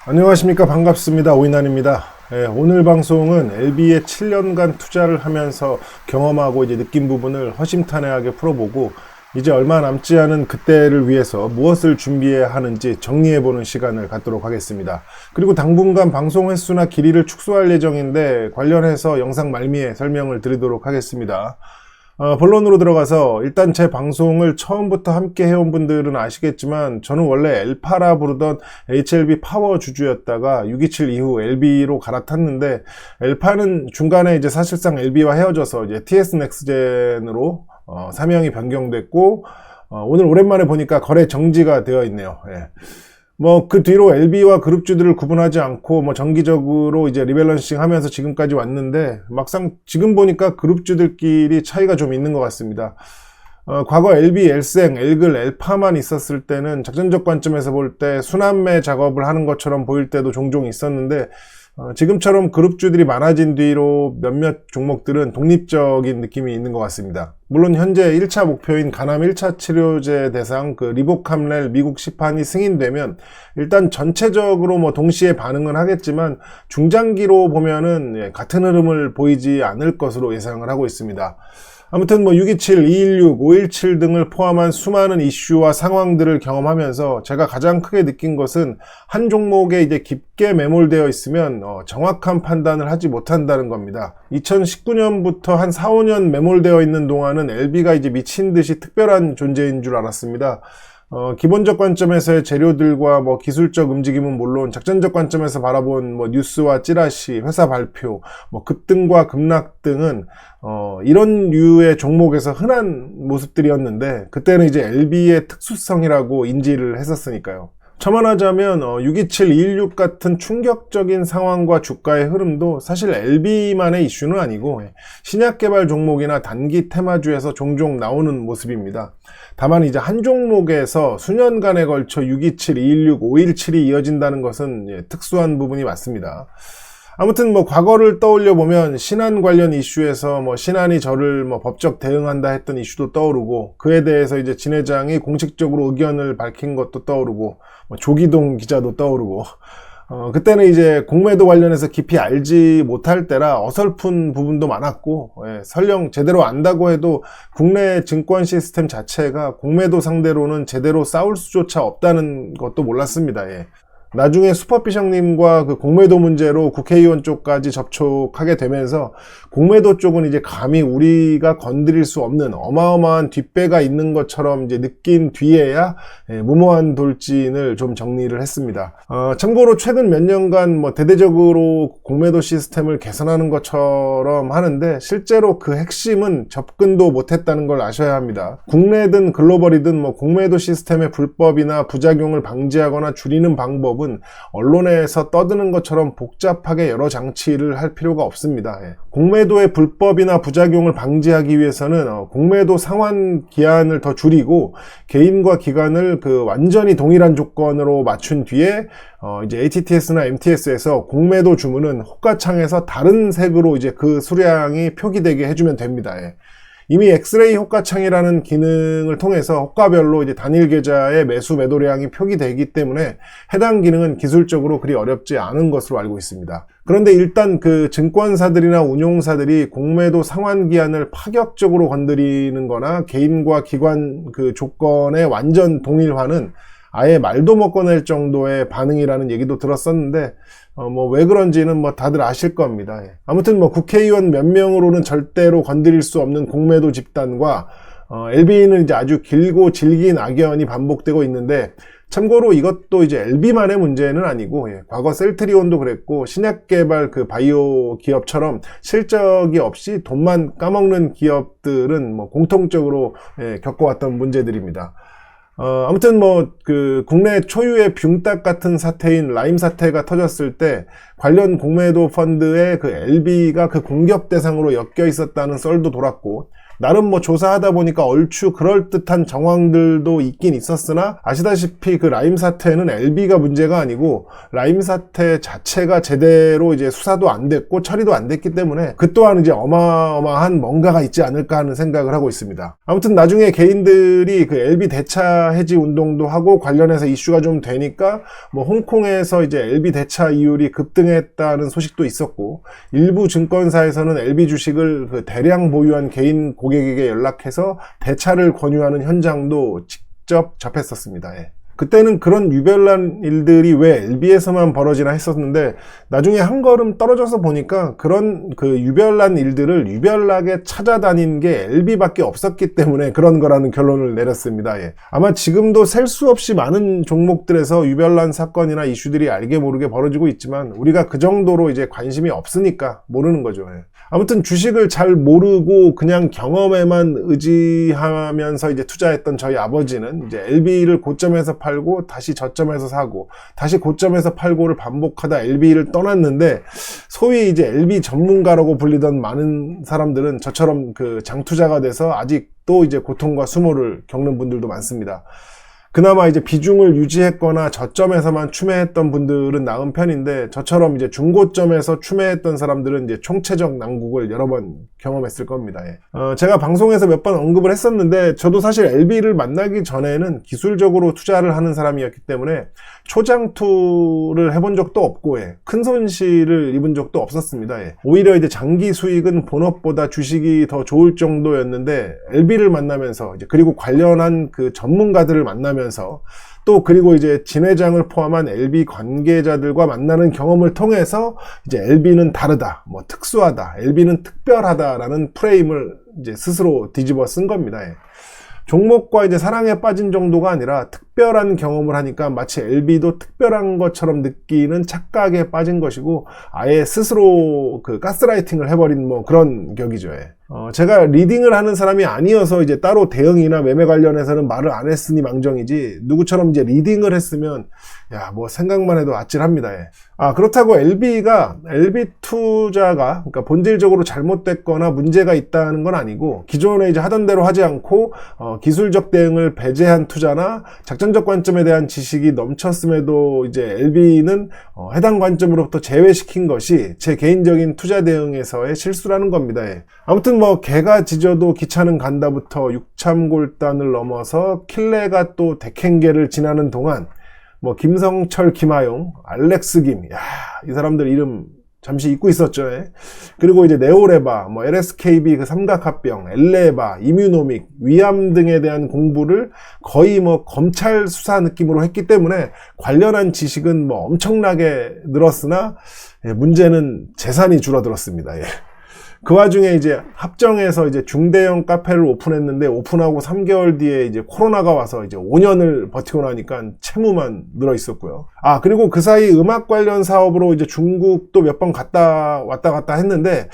안녕하십니까. 반갑습니다. 오인환입니다. 오늘 방송은 LB에 7년간 투자를 하면서 경험하고 이제 느낀 부분을 허심탄회하게 풀어보고 이제 얼마 남지 않은 그때를 위해서 무엇을 준비해야 하는지 정리해보는 시간을 갖도록 하겠습니다. 그리고 당분간 방송 횟수나 길이를 축소할 예정인데 관련해서 영상 말미에 설명을 드리도록 하겠습니다. 본론으로 들어가서 일단 제 방송을 처음부터 함께 해온 분들은 아시겠지만 저는 원래 엘파라 부르던 HLB 파워 주주였다가 627 이후 LB로 갈아탔는데 엘파는 중간에 이제 사실상 LB와 헤어져서 이제 TS 넥스젠으로 사명이 변경됐고 오늘 오랜만에 보니까 거래 정지가 되어 있네요. 예. 그 뒤로 LB와 그룹주들을 구분하지 않고 정기적으로 이제 리밸런싱 하면서 지금까지 왔는데 막상 지금 보니까 그룹주들끼리 차이가 좀 있는 것 같습니다. 과거 LB, 엘생, 엘글, 엘파만 있었을 때는 작전적 관점에서 볼 때 순환매 작업을 하는 것처럼 보일 때도 종종 있었는데 지금처럼 그룹주들이 많아진 뒤로 몇몇 종목들은 독립적인 느낌이 있는 것 같습니다. 물론 현재 1차 목표인 간암 1차 치료제 대상 리보캄렐 미국 시판이 승인되면 일단 전체적으로 동시에 반응은 하겠지만 중장기로 보면은 같은 흐름을 보이지 않을 것으로 예상을 하고 있습니다. 아무튼 627, 216, 517 등을 포함한 수많은 이슈와 상황들을 경험하면서 제가 가장 크게 느낀 것은 한 종목에 이제 깊게 매몰되어 있으면 정확한 판단을 하지 못한다는 겁니다. 2019년부터 한 4, 5년 매몰되어 있는 동안은 LB가 이제 미친 듯이 특별한 존재인 줄 알았습니다. 기본적 관점에서의 재료들과 기술적 움직임은 물론 작전적 관점에서 바라본 뉴스와 찌라시, 회사 발표, 급등과 급락 등은 이런 류의 종목에서 흔한 모습들이었는데 그때는 이제 LB의 특수성이라고 인지를 했었으니까요. 첨언하자면 627, 216 같은 충격적인 상황과 주가의 흐름도 사실 LB만의 이슈는 아니고 신약 개발 종목이나 단기 테마주에서 종종 나오는 모습입니다. 다만 이제 한 종목에서 수년간에 걸쳐 627, 216, 517이 이어진다는 것은 특수한 부분이 맞습니다. 아무튼 과거를 떠올려 보면 신한 관련 이슈에서 신한이 저를 법적 대응한다 했던 이슈도 떠오르고 그에 대해서 이제 진 회장이 공식적으로 의견을 밝힌 것도 떠오르고 조기동 기자도 떠오르고 그때는 이제 공매도 관련해서 깊이 알지 못할 때라 어설픈 부분도 많았고 설령 제대로 안다고 해도 국내 증권 시스템 자체가 공매도 상대로는 제대로 싸울 수조차 없다는 것도 몰랐습니다. 나중에 슈퍼피셔님과 그 공매도 문제로 국회의원 쪽까지 접촉하게 되면서 공매도 쪽은 이제 감히 우리가 건드릴 수 없는 어마어마한 뒷배가 있는 것처럼 이제 느낀 뒤에야 무모한 돌진을 좀 정리를 했습니다. 참고로 최근 몇 년간 대대적으로 공매도 시스템을 개선하는 것처럼 하는데 실제로 그 핵심은 접근도 못했다는 걸 아셔야 합니다. 국내든 글로벌이든 공매도 시스템의 불법이나 부작용을 방지하거나 줄이는 방법은 언론에서 떠드는 것처럼 복잡하게 여러 장치를 할 필요가 없습니다. 공매도의 불법이나 부작용을 방지하기 위해서는 공매도 상환 기한을 더 줄이고 개인과 기관을 완전히 동일한 조건으로 맞춘 뒤에 이제 ATTS나 MTS에서 공매도 주문은 호가창에서 다른 색으로 이제 그 수량이 표기되게 해주면 됩니다. 이미 엑스레이 호가창이라는 기능을 통해서 호가별로 이제 단일 계좌의 매수 매도량이 표기되기 때문에 해당 기능은 기술적으로 그리 어렵지 않은 것으로 알고 있습니다. 그런데 일단 증권사들이나 운용사들이 공매도 상환 기한을 파격적으로 건드리는 거나 개인과 기관 조건의 완전 동일화는 아예 말도 못 꺼낼 정도의 반응이라는 얘기도 들었었는데 왜 그런지는 다들 아실 겁니다. 아무튼 국회의원 몇 명으로는 절대로 건드릴 수 없는 공매도 집단과 LB는 이제 아주 길고 질긴 악연이 반복되고 있는데 참고로 이것도 이제 LB만의 문제는 아니고 과거 셀트리온도 그랬고 신약 개발 바이오 기업처럼 실적이 없이 돈만 까먹는 기업들은 공통적으로 겪어왔던 문제들입니다. 아무튼 국내 초유의 붕딱 같은 사태인 라임 사태가 터졌을 때 관련 공매도 펀드에 LB가 공격 대상으로 엮여 있었다는 썰도 돌았고 나름 뭐 조사하다 보니까 얼추 그럴듯한 정황들도 있긴 있었으나, 아시다시피 그 라임 사태는 LB가 문제가 아니고 라임 사태 자체가 제대로 이제 수사도 안 됐고 처리도 안 됐기 때문에 그 또한 이제 어마어마한 뭔가가 있지 않을까 하는 생각을 하고 있습니다. 아무튼 나중에 개인들이 그 LB 대차 해지 운동도 하고 관련해서 이슈가 좀 되니까 뭐 홍콩에서 이제 LB 대차 이율이 급등했다는 소식도 있었고, 일부 증권사에서는 LB 주식을 그 대량 보유한 개인 고객에게 연락해서 대차를 권유하는 현장도 직접 접했었습니다. 예. 그때는 그런 유별난 일들이 왜 LB에서만 벌어지나 했었는데, 나중에 한 걸음 떨어져서 보니까 그런 그 유별난 일들을 유별나게 찾아다닌 게 LB밖에 없었기 때문에 그런 거라는 결론을 내렸습니다. 예. 아마 지금도 셀 수 없이 많은 종목들에서 유별난 사건이나 이슈들이 알게 모르게 벌어지고 있지만, 우리가 그 정도로 이제 관심이 없으니까 모르는 거죠. 예. 아무튼 주식을 잘 모르고 그냥 경험에만 의지하면서 이제 투자했던 저희 아버지는 이제 LB를 고점에서 팔고 다시 저점에서 사고 다시 고점에서 팔고를 반복하다 LB를 떠났는데, 소위 이제 LB 전문가라고 불리던 많은 사람들은 저처럼 그 장투자가 돼서 아직도 이제 고통과 수모를 겪는 분들도 많습니다. 그나마 이제 비중을 유지했거나 저점에서만 추매했던 분들은 나은 편인데, 저처럼 이제 중고점에서 추매했던 사람들은 이제 총체적 난국을 여러 번 경험했을 겁니다. 예. 제가 방송에서 몇 번 언급을 했었는데, 저도 사실 LB를 만나기 전에는 기술적으로 투자를 하는 사람이었기 때문에 초장투를 해본 적도 없고, 예. 큰 손실을 입은 적도 없었습니다. 예. 오히려 이제 장기 수익은 본업보다 주식이 더 좋을 정도였는데, LB를 만나면서 이제 그리고 관련한 그 전문가들을 만나면서 또 그리고 이제 진 회장을 포함한 LB 관계자들과 만나는 경험을 통해서 이제 LB는 다르다, 뭐 특수하다, LB는 특별하다라는 프레임을 이제 스스로 뒤집어 쓴 겁니다. 예. 종목과 이제 사랑에 빠진 정도가 아니라 특별한 경험을 하니까 마치 LB도 특별한 것처럼 느끼는 착각에 빠진 것이고, 아예 스스로 그 가스라이팅을 해버린 뭐 그런 격이죠. 예. 제가 리딩을 하는 사람이 아니어서 이제 따로 대응이나 매매 관련해서는 말을 안 했으니 망정이지, 누구처럼 이제 리딩을 했으면 야, 뭐 생각만 해도 아찔합니다. 예. 그렇다고 LB 투자가 그러니까 본질적으로 잘못됐거나 문제가 있다는 건 아니고, 기존에 이제 하던 대로 하지 않고 기술적 대응을 배제한 투자나 작전적 관점에 대한 지식이 넘쳤음에도 이제 LB는 해당 관점으로부터 제외시킨 것이 제 개인적인 투자 대응에서의 실수라는 겁니다. 예. 아무튼 뭐 개가 짖어도 기차는 간다부터 육참골단을 넘어서 킬레가 또 백행계를 지나는 동안 뭐 김성철, 김하용, 알렉스 김, 이 사람들 이름 잠시 잊고 있었죠. 예. 그리고 이제 네오레바, 뭐 LSKB 그 삼각합병, 엘레바, 이뮤노믹, 위암 등에 대한 공부를 거의 뭐 검찰 수사 느낌으로 했기 때문에 관련한 지식은 뭐 엄청나게 늘었으나, 문제는 재산이 줄어들었습니다. 예. 그 와중에 이제 합정에서 이제 중대형 카페를 오픈했는데, 오픈하고 3개월 뒤에 이제 코로나가 와서 이제 5년을 버티고 나니까 채무만 늘어 있었고요. 그리고 그 사이 음악 관련 사업으로 이제 중국도 몇 번 왔다 갔다 했는데,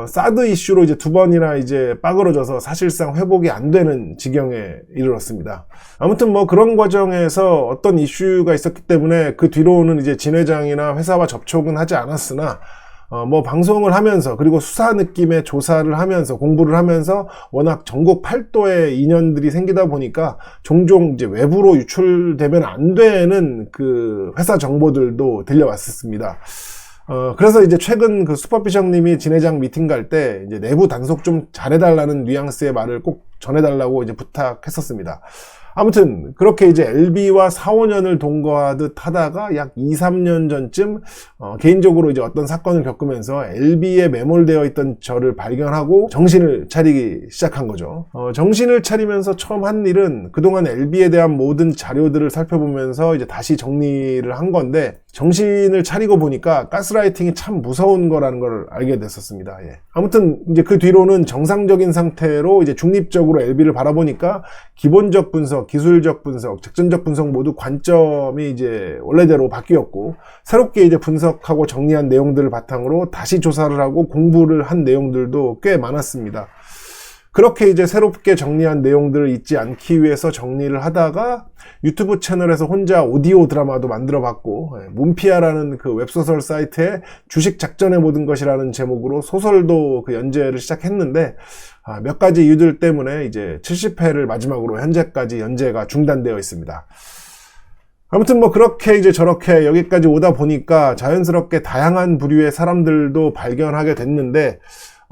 사드 이슈로 이제 2번이나 이제 빠그러져서 사실상 회복이 안 되는 지경에 이르렀습니다. 아무튼 뭐 그런 과정에서 어떤 이슈가 있었기 때문에 그 뒤로는 이제 진 회장이나 회사와 접촉은 하지 않았으나, 뭐 방송을 하면서 그리고 수사 느낌의 조사를 하면서 공부를 하면서 워낙 전국 팔도의 인연들이 생기다 보니까 종종 이제 외부로 유출되면 안 되는 그 회사 정보들도 들려왔었습니다. 그래서 이제 최근 그 슈퍼피셔님이 진 회장 미팅 갈 때 이제 내부 단속 좀 잘해달라는 뉘앙스의 말을 꼭 전해달라고 이제 부탁했었습니다. 아무튼 그렇게 이제 LB와 4, 5년을 동거하듯 하다가 약 2, 3년 전쯤 개인적으로 이제 어떤 사건을 겪으면서 LB에 매몰되어 있던 저를 발견하고 정신을 차리기 시작한 거죠. 정신을 차리면서 처음 한 일은 그동안 LB에 대한 모든 자료들을 살펴보면서 이제 다시 정리를 한 건데, 정신을 차리고 보니까 가스라이팅이 참 무서운 거라는 걸 알게 됐었습니다. 예. 아무튼 이제 그 뒤로는 정상적인 상태로 이제 중립적으로 LB를 바라보니까 기본적 분석, 기술적 분석, 작전적 분석 모두 관점이 이제 원래대로 바뀌었고, 새롭게 이제 분석하고 정리한 내용들을 바탕으로 다시 조사를 하고 공부를 한 내용들도 꽤 많았습니다. 그렇게 이제 새롭게 정리한 내용들을 잊지 않기 위해서 정리를 하다가 유튜브 채널에서 혼자 오디오 드라마도 만들어 봤고, 문피아라는 그 웹소설 사이트에 주식 작전의 모든 것이라는 제목으로 소설도 그 연재를 시작했는데, 몇 가지 이유들 때문에 이제 70회를 마지막으로 현재까지 연재가 중단되어 있습니다. 아무튼 뭐 그렇게 이제 저렇게 여기까지 오다 보니까 자연스럽게 다양한 부류의 사람들도 발견하게 됐는데,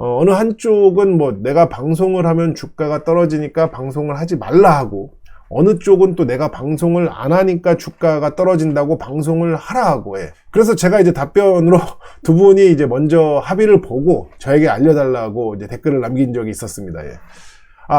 어느 한쪽은 뭐 내가 방송을 하면 주가가 떨어지니까 방송을 하지 말라 하고, 어느 쪽은 또 내가 방송을 안 하니까 주가가 떨어진다고 방송을 하라 하고 해. 그래서 제가 이제 답변으로 두 분이 이제 먼저 합의를 보고 저에게 알려달라고 이제 댓글을 남긴 적이 있었습니다. 예.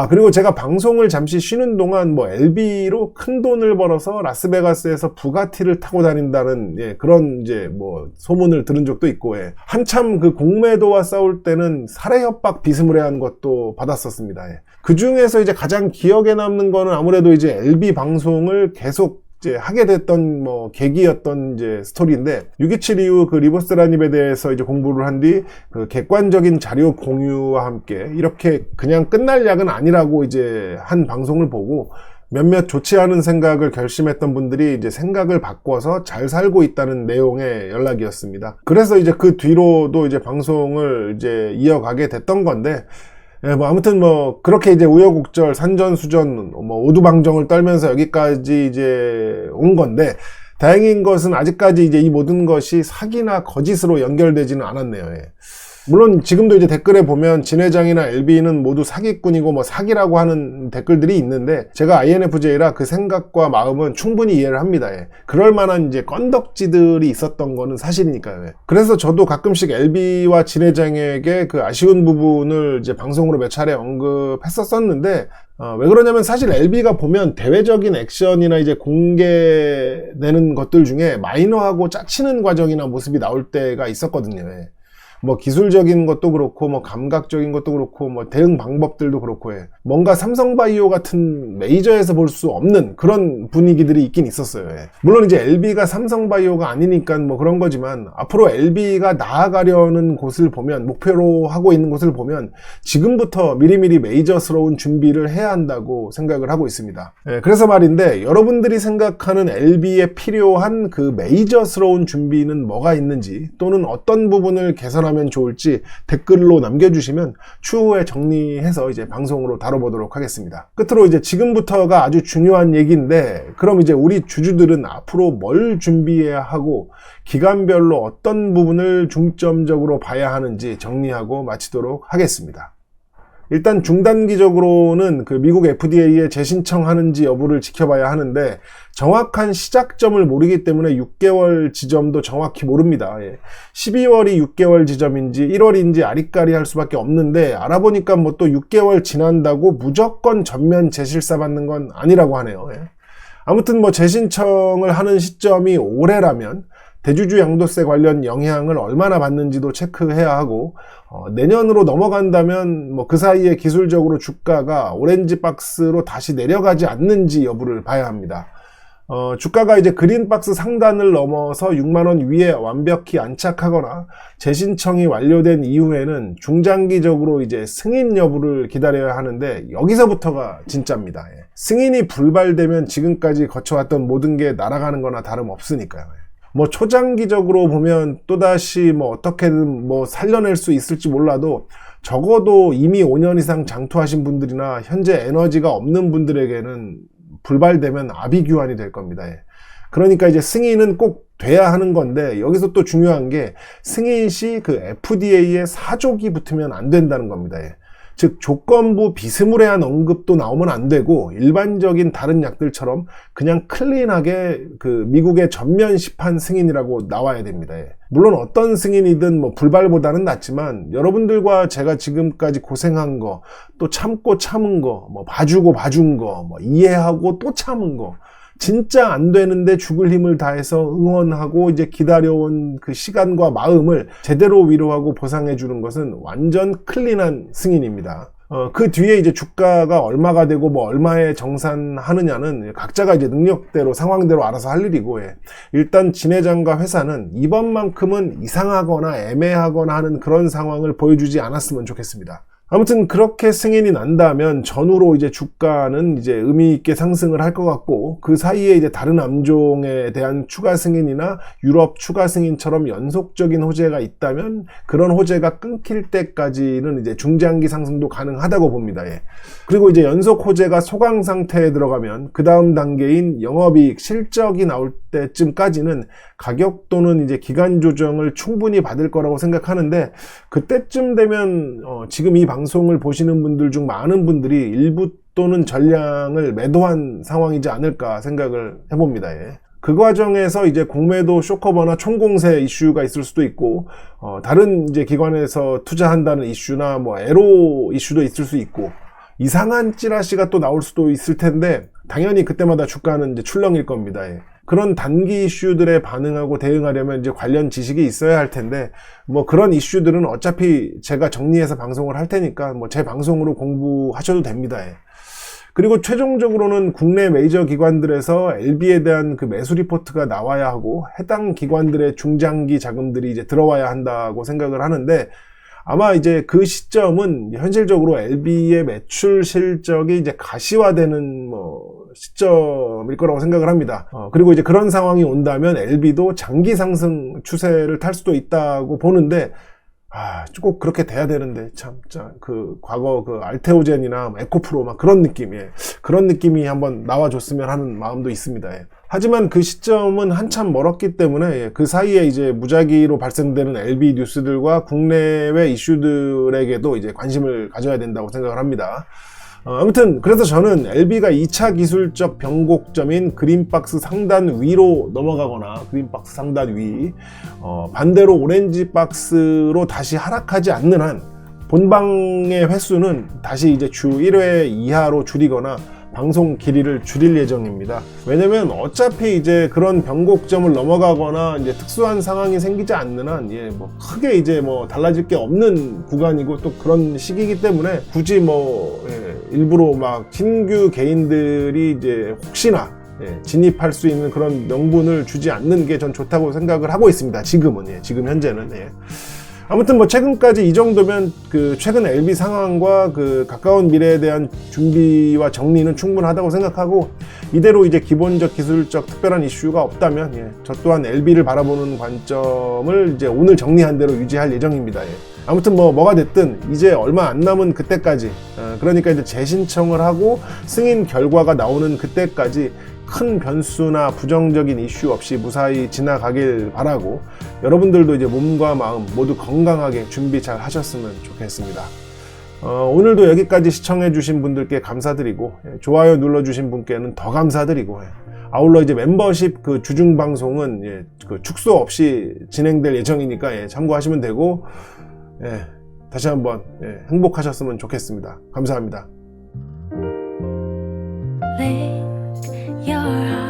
그리고 제가 방송을 잠시 쉬는 동안 뭐 LB로 큰 돈을 벌어서 라스베가스에서 부가티를 타고 다닌다는 그런 이제 뭐 소문을 들은 적도 있고, 한참 그 공매도와 싸울 때는 살해 협박 비스무리한 것도 받았었습니다. 그 중에서 이제 가장 기억에 남는 거는 아무래도 이제 LB 방송을 계속 이제 하게 됐던 뭐 계기였던 이제 스토리인데, 6.27 이후 그 리버스라닙에 대해서 이제 공부를 한 뒤 그 객관적인 자료 공유와 함께 이렇게 그냥 끝날 약은 아니라고 이제 한 방송을 보고 몇몇 좋지 않은 생각을 결심했던 분들이 이제 생각을 바꿔서 잘 살고 있다는 내용의 연락이었습니다. 그래서 이제 그 뒤로도 이제 방송을 이제 이어가게 됐던 건데, 뭐 아무튼 뭐 그렇게 이제 우여곡절 산전수전 뭐 오두방정을 떨면서 여기까지 이제 온 건데, 다행인 것은 아직까지 이제 이 모든 것이 사기나 거짓으로 연결되지는 않았네요. 물론 지금도 이제 댓글에 보면 진 회장이나 LB는 모두 사기꾼이고 뭐 사기라고 하는 댓글들이 있는데, 제가 INFJ라 그 생각과 마음은 충분히 이해를 합니다. 그럴 만한 이제 건덕지들이 있었던 거는 사실이니까요. 그래서 저도 가끔씩 LB와 진 회장에게 그 아쉬운 부분을 이제 방송으로 몇 차례 언급했었었는데, 왜 그러냐면 사실 LB가 보면 대외적인 액션이나 이제 공개되는 것들 중에 마이너하고 짜치는 과정이나 모습이 나올 때가 있었거든요. 뭐 기술적인 것도 그렇고 뭐 감각적인 것도 그렇고 뭐 대응 방법들도 그렇고 뭔가 삼성바이오 같은 메이저에서 볼 수 없는 그런 분위기들이 있긴 있었어요. 물론 이제 LB가 삼성바이오가 아니니까 뭐 그런 거지만, 앞으로 LB가 나아가려는 곳을 보면, 목표로 하고 있는 곳을 보면 지금부터 미리미리 메이저스러운 준비를 해야 한다고 생각을 하고 있습니다. 그래서 말인데, 여러분들이 생각하는 LB에 필요한 그 메이저스러운 준비는 뭐가 있는지, 또는 어떤 부분을 개선하면 좋을지 댓글로 남겨주시면 추후에 정리해서 이제 방송으로 다뤄보도록 하겠습니다. 끝으로 이제 지금부터가 아주 중요한 얘기인데, 그럼 이제 우리 주주들은 앞으로 뭘 준비해야 하고 기간별로 어떤 부분을 중점적으로 봐야 하는지 정리하고 마치도록 하겠습니다. 일단 중단기적으로는 그 미국 FDA에 재신청하는지 여부를 지켜봐야 하는데, 정확한 시작점을 모르기 때문에 6개월 지점도 정확히 모릅니다. 12월이 6개월 지점인지 1월인지 아리까리 할 수밖에 없는데, 알아보니까 뭐 또 6개월 지난다고 무조건 전면 재실사 받는 건 아니라고 하네요. 아무튼 뭐 재신청을 하는 시점이 올해라면 대주주 양도세 관련 영향을 얼마나 받는지도 체크해야 하고, 내년으로 넘어간다면 뭐 그 사이에 기술적으로 주가가 오렌지 박스로 다시 내려가지 않는지 여부를 봐야 합니다. 주가가 이제 그린박스 상단을 넘어서 6만원 위에 완벽히 안착하거나 재신청이 완료된 이후에는 중장기적으로 이제 승인 여부를 기다려야 하는데, 여기서부터가 진짜입니다. 승인이 불발되면 지금까지 거쳐왔던 모든 게 날아가는 거나 다름없으니까요. 뭐 초장기적으로 보면 또다시 뭐 어떻게든 뭐 살려낼 수 있을지 몰라도, 적어도 이미 5년 이상 장투하신 분들이나 현재 에너지가 없는 분들에게는 불발되면 아비규환이 될 겁니다. 그러니까 이제 승인은 꼭 돼야 하는 건데, 여기서 또 중요한 게 승인 시 그 FDA에 사족이 붙으면 안 된다는 겁니다. 즉 조건부 비스무리한 언급도 나오면 안 되고, 일반적인 다른 약들처럼 그냥 클린하게 그 미국의 전면 시판 승인이라고 나와야 됩니다. 물론 어떤 승인이든 뭐 불발보다는 낫지만, 여러분들과 제가 지금까지 고생한 거, 또 참고 참은 거, 뭐 봐주고 봐준 거, 뭐 이해하고 또 참은 거, 진짜 안 되는데 죽을 힘을 다해서 응원하고 이제 기다려온 그 시간과 마음을 제대로 위로하고 보상해 주는 것은 완전 클린한 승인입니다. 그 뒤에 이제 주가가 얼마가 되고 뭐 얼마에 정산하느냐는 각자가 이제 능력대로 상황대로 알아서 할 일이고, 일단 진 회장과 회사는 이번만큼은 이상하거나 애매하거나 하는 그런 상황을 보여주지 않았으면 좋겠습니다. 아무튼 그렇게 승인이 난다면 전후로 이제 주가는 이제 의미 있게 상승을 할 것 같고, 그 사이에 이제 다른 암종에 대한 추가 승인이나 유럽 추가 승인처럼 연속적인 호재가 있다면 그런 호재가 끊길 때까지는 이제 중장기 상승도 가능하다고 봅니다. 예. 그리고 이제 연속 호재가 소강 상태에 들어가면 그 다음 단계인 영업이익 실적이 나올 때쯤까지는 가격 또는 이제 기간 조정을 충분히 받을 거라고 생각하는데, 그때쯤 되면 지금 이 방송을 보시는 분들 중 많은 분들이 일부 또는 전량을 매도한 상황이지 않을까 생각을 해봅니다. 예. 그 과정에서 이제 공매도 쇼커버나 총공세 이슈가 있을 수도 있고, 다른 이제 기관에서 투자한다는 이슈나 뭐 애로 이슈도 있을 수 있고, 이상한 찌라시가 또 나올 수도 있을 텐데, 당연히 그때마다 주가는 이제 출렁일 겁니다. 예. 그런 단기 이슈들에 반응하고 대응하려면 이제 관련 지식이 있어야 할 텐데, 뭐 그런 이슈들은 어차피 제가 정리해서 방송을 할 테니까 뭐 제 방송으로 공부하셔도 됩니다. 예. 그리고 최종적으로는 국내 메이저 기관들에서 LB에 대한 그 매수 리포트가 나와야 하고, 해당 기관들의 중장기 자금들이 이제 들어와야 한다고 생각을 하는데, 아마 이제 그 시점은 현실적으로 LB의 매출 실적이 이제 가시화되는 뭐 시점일 거라고 생각을 합니다. 그리고 이제 그런 상황이 온다면 LB도 장기 상승 추세를 탈 수도 있다고 보는데, 꼭 그렇게 돼야 되는데, 그 과거 그 알테오젠이나 에코프로 막 그런 느낌이에요. 그런 느낌이 한번 나와줬으면 하는 마음도 있습니다. 예. 하지만 그 시점은 한참 멀었기 때문에 그 사이에 이제 무작위로 발생되는 LB 뉴스들과 국내외 이슈들에게도 이제 관심을 가져야 된다고 생각을 합니다. 아무튼 그래서 저는 LB가 2차 기술적 변곡점인 그린박스 상단 위로 넘어가거나 그린박스 상단 위, 반대로 오렌지박스로 다시 하락하지 않는 한 본방의 횟수는 다시 이제 주 1회 이하로 줄이거나 방송 길이를 줄일 예정입니다. 왜냐면 어차피 이제 그런 변곡점을 넘어가거나 이제 특수한 상황이 생기지 않는 한 뭐 크게 이제 뭐 달라질 게 없는 구간이고 또 그런 시기이기 때문에 굳이 뭐 일부러 막 신규 개인들이 이제 혹시나 진입할 수 있는 그런 명분을 주지 않는 게 전 좋다고 생각을 하고 있습니다. 지금은 지금 현재는. 아무튼 뭐 최근까지 이 정도면 그 최근 LB 상황과 그 가까운 미래에 대한 준비와 정리는 충분하다고 생각하고, 이대로 이제 기본적 기술적 특별한 이슈가 없다면 저 또한 LB를 바라보는 관점을 이제 오늘 정리한 대로 유지할 예정입니다. 아무튼 뭐가 됐든 이제 얼마 안 남은 그때까지, 그러니까 이제 재신청을 하고 승인 결과가 나오는 그때까지 큰 변수나 부정적인 이슈 없이 무사히 지나가길 바라고, 여러분들도 이제 몸과 마음 모두 건강하게 준비 잘 하셨으면 좋겠습니다. 오늘도 여기까지 시청해주신 분들께 감사드리고, 좋아요 눌러주신 분께는 더 감사드리고, 아울러 이제 멤버십 그 주중 방송은 그 축소 없이 진행될 예정이니까 참고하시면 되고, 다시 한번 행복하셨으면 좋겠습니다. 감사합니다. Your